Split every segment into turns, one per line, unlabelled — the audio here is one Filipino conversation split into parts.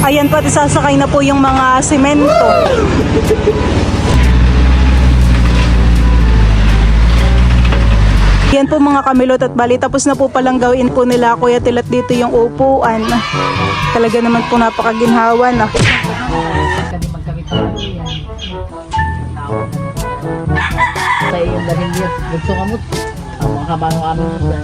Ayan po, at isasakay na po yung mga semento. Yan po mga kamilot, at bali tapos na po palang gawin po nila Kuya Til at dito yung upuan. Talaga naman po napakaginhawa na.
Sa iyong galing yun, gusto ka mo, ang mga kabanong amin.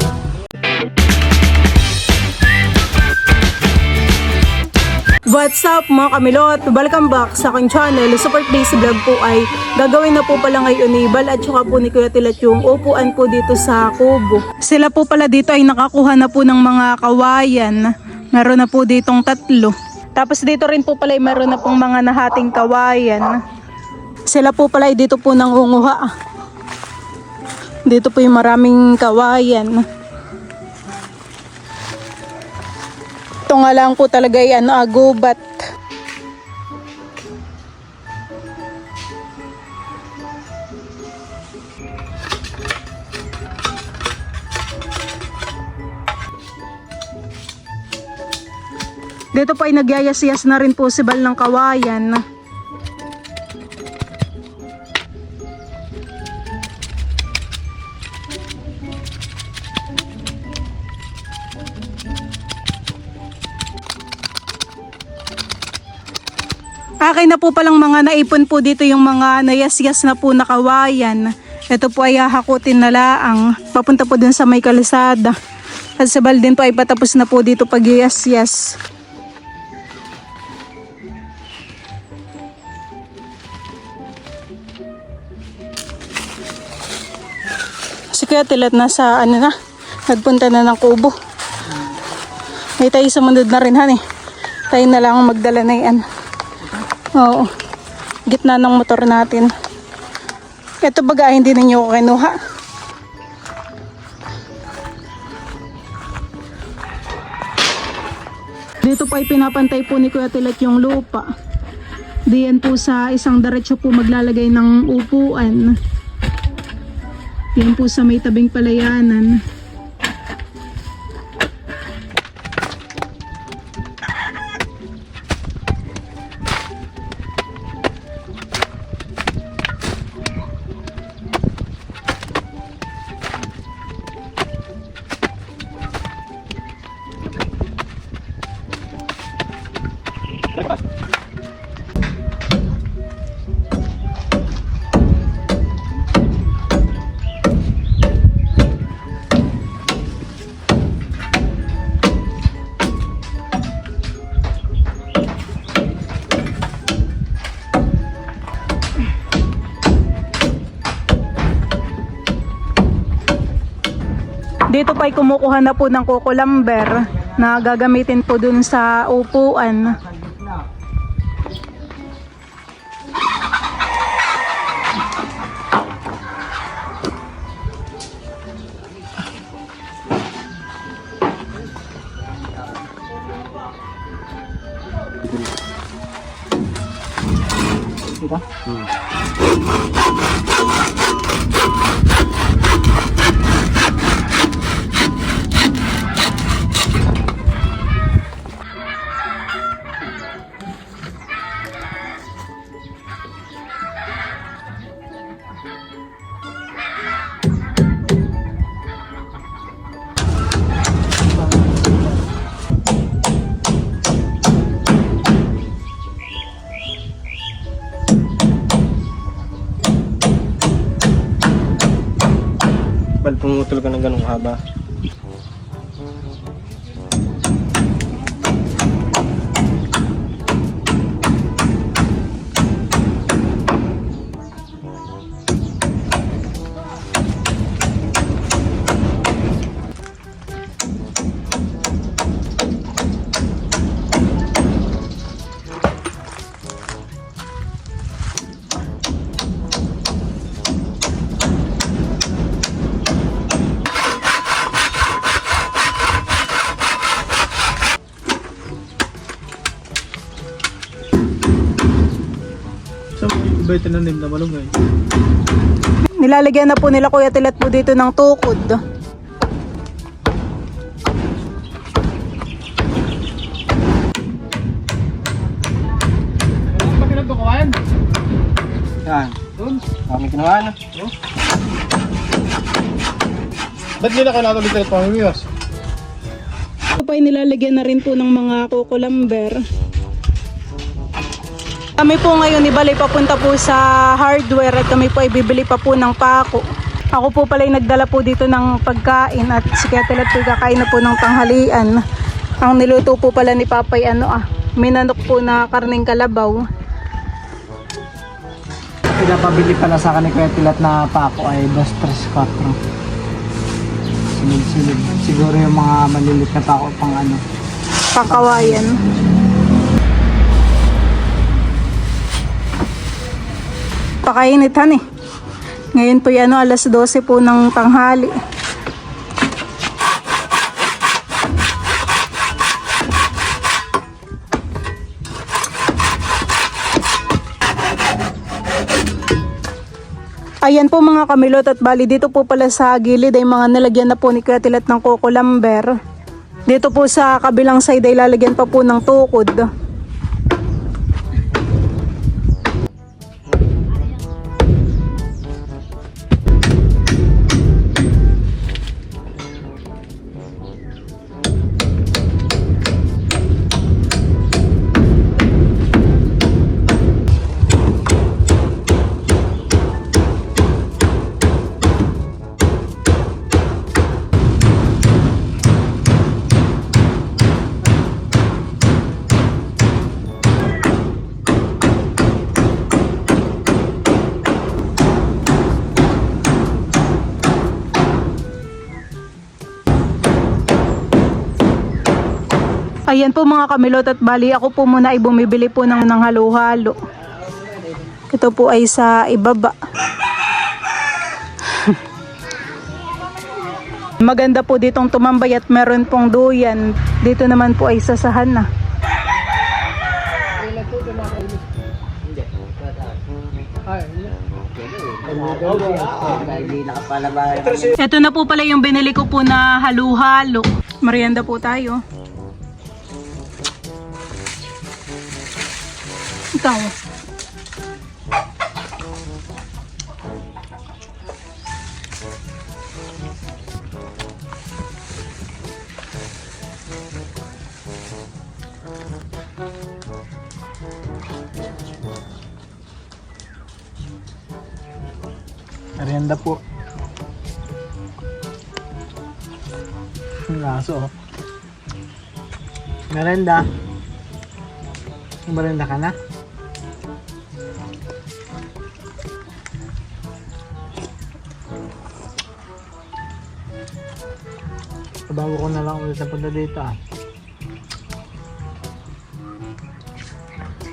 What's up mga kamilot? Welcome back sa aking channel. Sa part days vlog po ay gagawin na po pala ngayon ni Bal at saka po ni Kuya Til at yung upuan po dito sa kubo. Sila po pala dito ay nakakuha na po ng mga kawayan. Meron na po ditong 3. Tapos dito rin po pala ay meron na pong mga nahating kawayan. Sila po pala ay dito po nangunguha. Dito po yung maraming kawayan. Ito nga lang po talaga ay gubat. Dito po ay nagyayas-yas na rin po si Bal ng kawayan. Akin na po palang mga naipon po dito yung mga nayas-yas na po na kawayan. Ito po ay hahakutin na laang. Papunta po dun sa may kalsada. At sa Bal din po ay patapos na po dito pag-yas-yas. Si Kuya Til at nasa nagpunta na ng kubo. May tayo sa mundod na rin tayo na lang magdala na yan. Oo, gitna ng motor natin. Ito baga hindi ninyo ko kinuha. Dito pa ay pinapantay po ni Kuya Til at yung lupa. Diyan po sa isang diretso po maglalagay ng upuan. Yan po sa may tabing palayanan. Dito pa ay kumukuha na po ng kukulamber na gagamitin po dun sa upuan.
Diba?
Bal, pumutol ka ng ganong haba. Iba yung tinanim na malunggay.
Nilalagyan na po nila Kuya Til po dito ng tukod.
Saan? Doon. Kami kinuha na. Ba't nila kailangan ulit ito pangimiwas?
Ito po ay nilalagyan na rin po ng mga kukulamber. Kami po ngayon ibalik papunta po sa hardware at kami po ay bibili pa po ng pako. Ako po pala ay nagdala po dito ng pagkain at si Ketelat po kakain na po ng tanghalian. Ang niluto po pala ni Papay minanok po na karning kalabaw.
Pinapabili pala sa akin ni Kuya Tilat na pako ay 2, 3, 4. Sunod-sunod. Siguro yung mga malilit na pako pang
Pakawayan. Pakainitan Ngayon po yan alas 12 po ng tanghali. Ayan po mga kamilot at bali dito po pala sa gilid ay mga nalagyan na po ni Kuya Tilat ng kukulamber. Dito po sa kabilang side ay lalagyan pa po ng tukod. Ayan po mga kamilot at bali ako po muna ay bumibili po ng halo-halo. Ito po ay sa ibaba. Maganda po ditong tumambay at meron pong duyan. Dito naman po ay sasahan na. Ito na po pala yung binili ko po na halo-halo. Merienda po tayo. Ikaw.
Merienda po. Ang laso. Merienda. Merienda ka na? Bago ko na lang ulit sa punta dito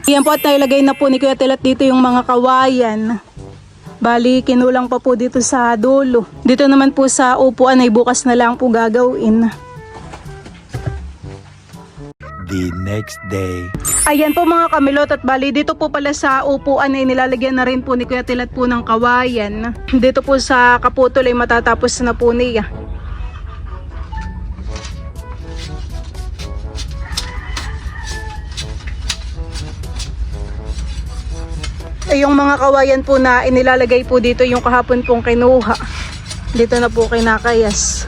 Yan po at nailagay na po ni Kuya Tilat dito yung mga kawayan. Bali, kinulang pa po dito sa dulo. Dito naman po sa upuan ay bukas na lang po gagawin.
The next day.
Ayan po mga kamilot at bali dito po pala sa upuan ay nilalagyan na rin po ni Kuya Tilat po ng kawayan. Dito po sa kaputol ay matatapos na po niya. Yung mga kawayan po na inilalagay po dito yung kahapon pong kinuha. Dito na po kinakayas.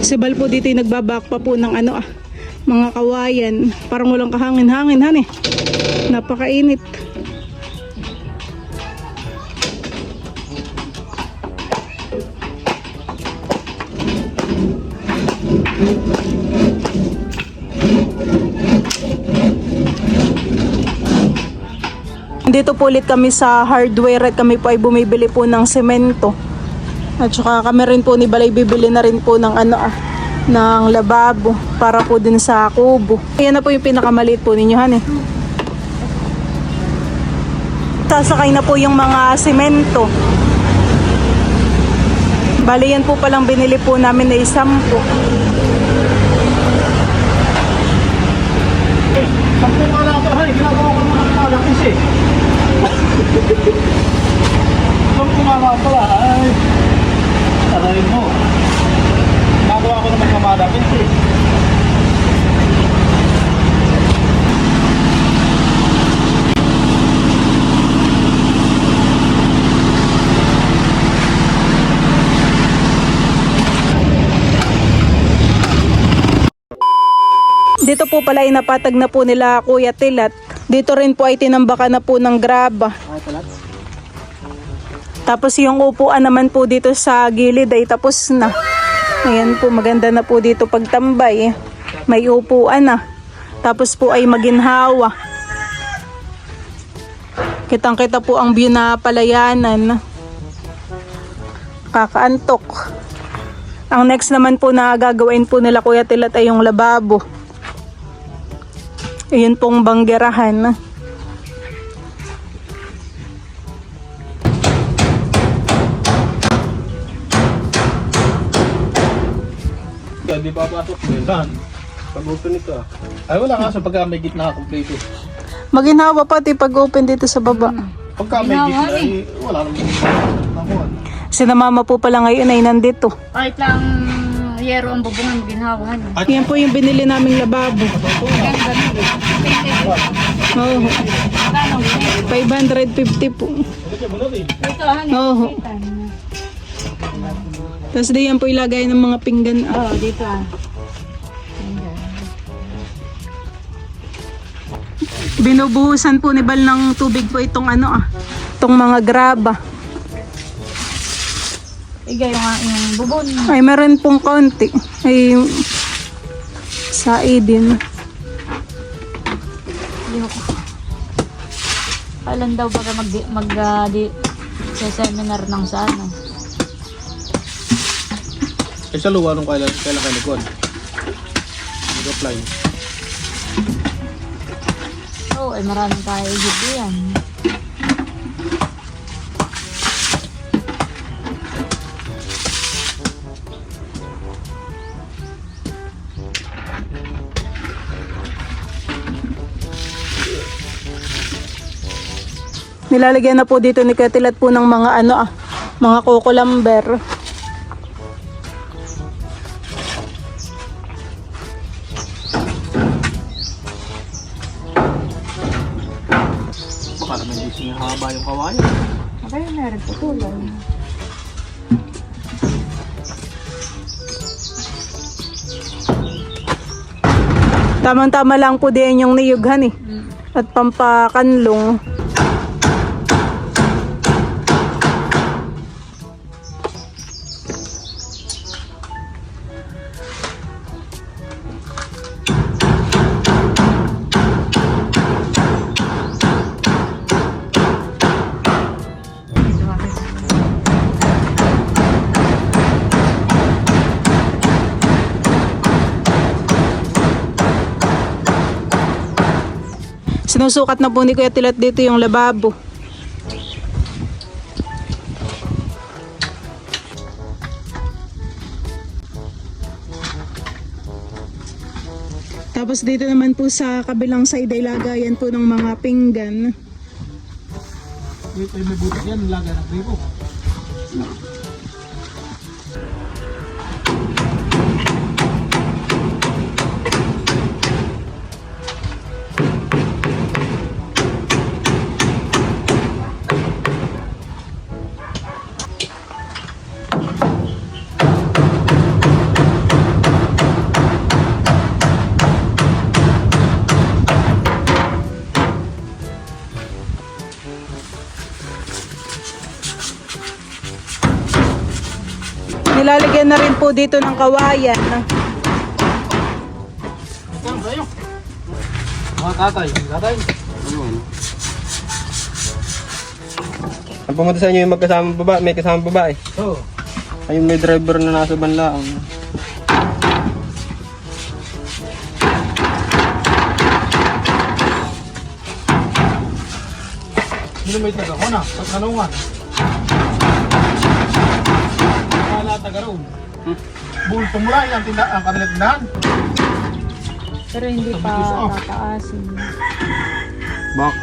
Si Bal po dito yung nagbabak pa po ng mga kawayan. Parang walang kahangin-hangin, napakainit. Dito po ulit kami sa hardware at kami po ay bumibili po ng semento. At saka kami rin po ni Balay bibili na rin po ng ng lababo para po din sa kubo. Ayan na po yung pinakamaliit po ninyo, Sasakay na po yung mga semento. Bali yan po palang binili po namin na 10.
Sampu ka lang ito, ginagawa ko mga
Dito po pala ay napatag na po nila Kuya Tilat. Dito rin po ay tinambakan na po ng graba. Tapos yung upuan naman po dito sa gilid ay tapos na. Ayan po, maganda na po dito pagtambay. May upuan na. Tapos po ay maginhawa. Kitang-kita po ang view na palayanan. Kakaantok. Ang next naman po na gagawin po nila Kuya Tilat ay yung lababo. Ayun pong banggerahan.
Hindi pa pasok. Saan? Pag-open ito ah. Ay wala kaso pagka may gitna kompleto.
Maginhawa pati pag-open dito sa baba.
Pagka may gitna ay wala naman.
Sinamama po pala ngayon ay nandito.
Kahit lang yero ang bubungan ginhawahan.
Yan po yung binili naming lababo. Oo. 550 po.
Ito han.
Oo. Tapos diyan po ilagay ng mga pinggan.
Oh, dito ah.
Binubuhusan po ni Bal ng tubig po itong itong mga graba.
Igay yung bubon.
Ay meron pong konti. Ay din.
Kailan daw baga sa seminar ng sa ano?
Eh sa luwa nung kailan kayo nagkuhan? Nag-apply.
Oo, ay maraming tayo dito yan.
Nilalagyan na po dito ni Katilat po ng mga mga kukulamber.
Baka naman hindi sinahaba yung kawayan.
Kaya meron po tulad.
Tamang-tama lang po din yung niyughan at pampakanlong. Sinusukat na po ni Kuya Tilat dito yung lababo. Tapos dito naman po sa kabilang side ay lagayan po ng mga pinggan.
Dito may butik yan, laga ng gripo.
Nilalagyan na rin po dito ng kawayan.
Mga tatay. Ang pumunta sa inyo yung magkasamang babae, may kasamang babae. Oo. Ayun may driver na nasa banlaang. Sino may taga ko na? Pagkanungan. Wala taga roon. Bulto mo lang ang kanilang tindahan.
Pero hindi pa tataasin.
Bak.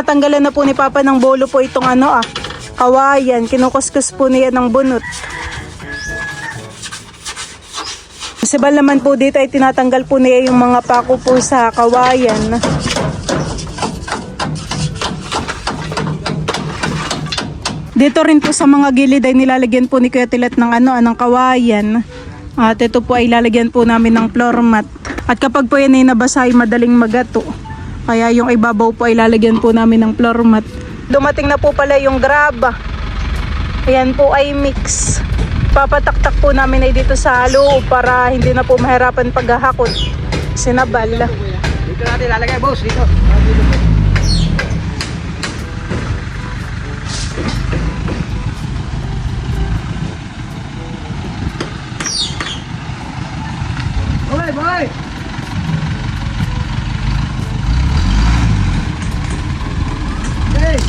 tinatanggalan na po ni Papa ng bolo po itong kawayan. Kinukuskus po niya ng bunot. Si Bal naman po dito ay tinatanggal po niya yung mga pako po sa kawayan. Dito rin po sa mga gilid ay nilalagyan po ni Kuya Tilat ng ng kawayan. At ito po ay lalagyan po namin ng floor mat. At kapag po yan ay nabasa ay madaling magato. Kaya yung ibabaw po ay lalagyan po namin ng floor mat. Dumating na po pala yung graba. Ayan po ay mix. Papataktak po namin ay dito sa loob para hindi na po mahirapan paghahakot. Sinabal.
Dito natin lalagay, boss. Dito. Boy, boy! Hey!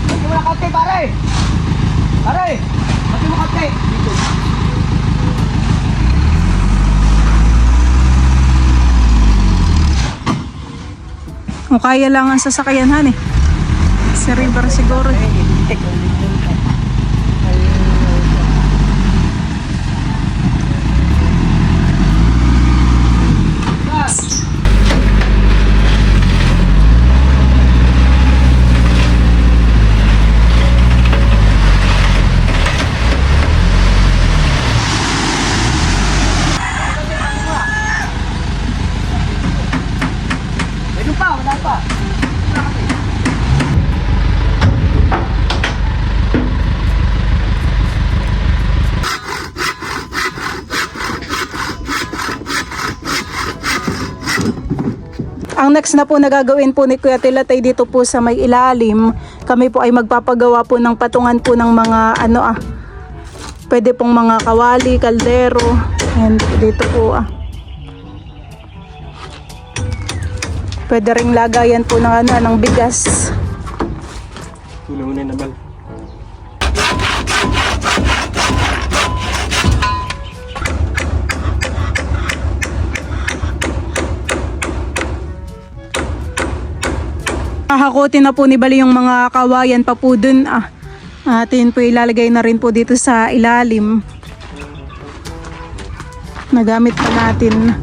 Mati mo na konti, pare! Pare! Mati mo konti! Dito.
O kaya lang ang sasakyan han eh. Sa river siguro.
Medyo pa, wala pa.
Ang next na po na gagawin po ni Kuya Tilat ay dito po sa may ilalim. Kami po ay magpapagawa po ng patungan po ng mga pwede pong mga kawali, kaldero. Ayan po dito po Pwede ring lagayan po ng ng bigas.
Tuloy mo na yung nabal.
Hahakotin na po ni Bali yung mga kawayan pa po dun Atin po ilalagay na rin po dito sa ilalim. Nagamit pa natin.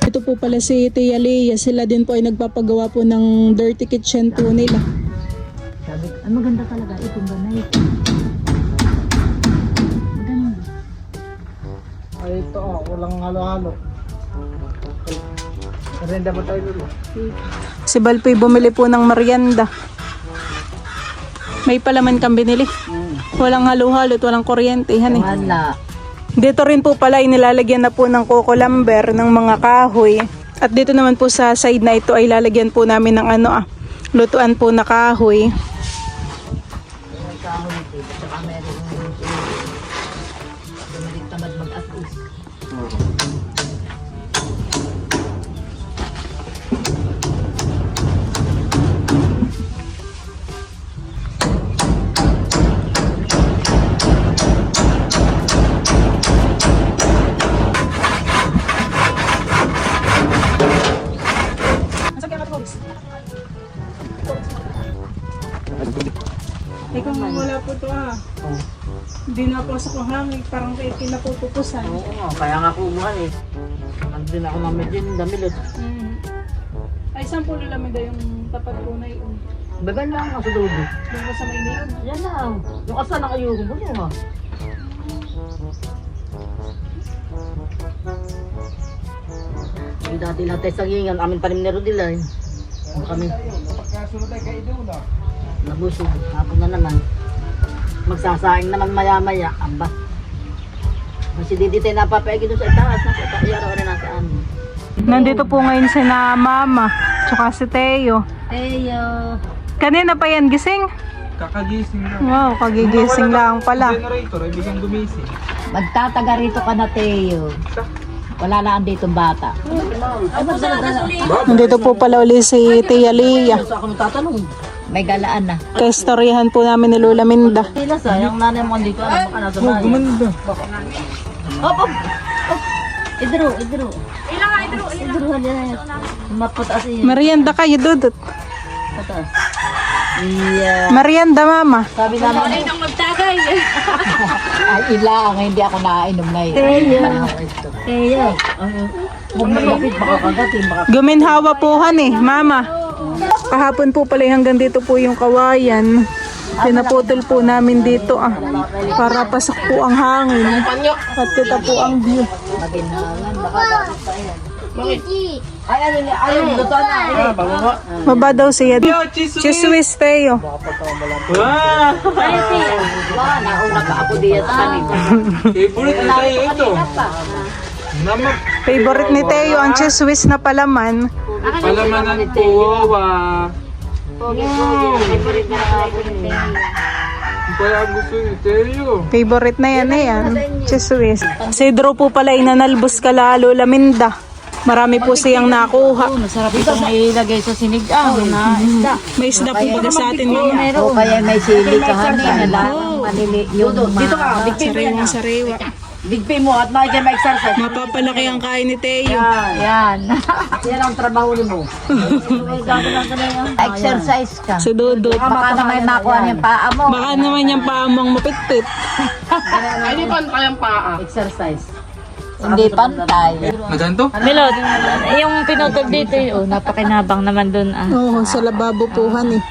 Ito po pala si Tia Leia. Sila din po ay nagpapagawa po ng dirty kitchen po nila.
Sabi, maganda talaga itong ganay. Maganda.
Ay, ito walang halo-halo. Merienda ba tayo dulu?
Si Balpoy bumili po ng merienda. May palaman kang binili. Walang halo-halo at walang kuryente.
Wala.
Dito rin po pala inilalagyan na po ng coco lumber ng mga kahoy. At dito naman po sa side na ito ay lalagyan po namin ng lutuan po na kahoy.
May kahoy ito. Saka meron yung tamad mag-atis.
Ikaw wala po ito Hindi na po sa kuhangin. Parang pinapupupusan.
Oo nga, kaya nga kumuhan eh. Nandun ako namin din, damilot.
Ay, saan po lalamida yung tapat po na yun?
Bagan lang ako sa dulo.
Yung sa may niyon?
Yan lang. Yung asa na kayo, kung ano nga. Yung dati natin sa gingan, amin pa rin meron nila eh. Kung kami. Nabusog, hapon na naman. magsasaing naman maya-maya. Amba. Kasi di tayo napapaigi doon sa itaas. Nasa itaas. Rin nasa amin.
Nandito po ngayon si na mama, tsaka si Teo.
Eyo.
Kanina pa yan gising?
Kakagising lang.
Wow, kagigising lang pala.
Generator, ibig kang gumising.
Magtataga rito ka na, Teo. Wala na andito bata.
Nandito po pala uli si Tia Lia.
Gusto ako magtatanong. May galaan na.
Kaistoryahan po namin ni Lola Minda.
Sila sa, yung nanay mo dito, ano ka nasa bahay?
Gumanda.
Op, op, op. Idro. Idro, halina. Mapataas iyo.
Merienda kayo, Dudut.
Pataas. Iya.
Merienda, mama.
Sabi namin. Ay, magtagay. Ay, ilang. Hindi ako nakainom na yun. Eyo. Huwag malapit, baka kagatin.
Guminhawa pohan eh, mama. Kahapon po pala hanggang dito po yung kawayan. Pinaputol po namin dito para pasok po ang hangin. At kita po ang view.
Maginhawan, baka bakit pa yan. Ay, luto na.
Bababa.
Baba daw siya. Chiswis Teo.
Wow!
Wala, nauna ka ako diyan sa kanina.
Favorite na tayo ito. Namak.
Favorite ni Teo ang chiswis na palaman.
Palamanan po.
Favorite na ako ni
Kaya gusto ni Teo.
Favorite na yan chiswis. Si Drew po pala inanalbos ka lalo Laminda. Marami po siyang nakuha.
Masarap itong ilagay sa sinigang na isda.
May isda po baga sa atin mga.
O kaya may sili ka hanin. Malili yung
Dito ka, bigpin mo yan.
Sariwang sariwa.
Bigpin mo at makikita ma-exercise.
Mapapalaki ang kain ni Teo.
Yan.
Yan ang trabaho mo. Exercise ka.
Si Dudut.
Baka naman nakuha niya paa mo.
Baka naman yung paamang mapitpit.
Ay, di pa kayang paa.
Exercise. Hindi pantay.
Naganto?
Milot, yung pinutol dito, napakinabang naman dun.
Oo, sa lababo pohan eh.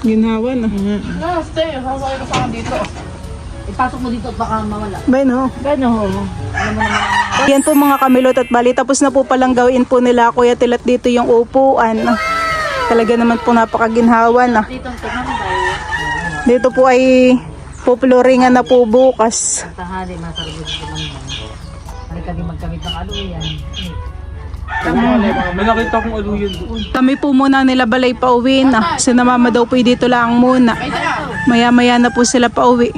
Ginhawa na.
Ipasok mo dito at baka mawala.
Bueno.
Gano?
Yan po mga kamilot at bali. Tapos na po palang gawin po nila Kuya Tilat dito yung upuan. Talaga naman po napakaginhawa na. Dito po ay pupluringan na po bukas.
Tahali, masarap dito naman. Halika din magkamit ng aluyan.
May nakita kong aluyan doon.
Kami po muna nila balay pa uwi na. Si na mama daw po dito lang muna. Maya maya na po sila pa uwi.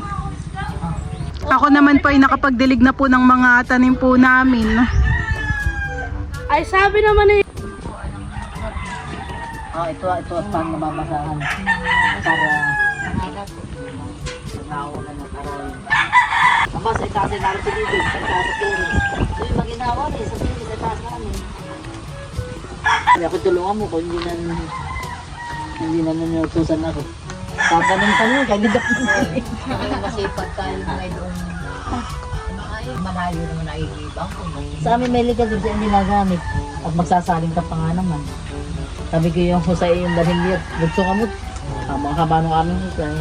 Ako naman po ay nakapagdilig na po ng mga tanim po namin.
Ay, sabi naman eh.
Ito pang mababasahan. Para nauna na taroy. Aba, sa itaas ay naroon dito. Sa itaas sa pili. Ito yung maginawa rin. Sa pili, sa itaas namin. Hindi ako tulungan mo kung hindi na nanutusan ako. Tatanong-tanong, kaya hindi ako masipag tayo na doon. Malayo naman na ibang. Sa amin may ligas din siya ginagamit. At magsasaling ka pa nga naman. Sabi ko yung husay yung dahil yun. Gusto ka mo. Habang haba ng aming husay.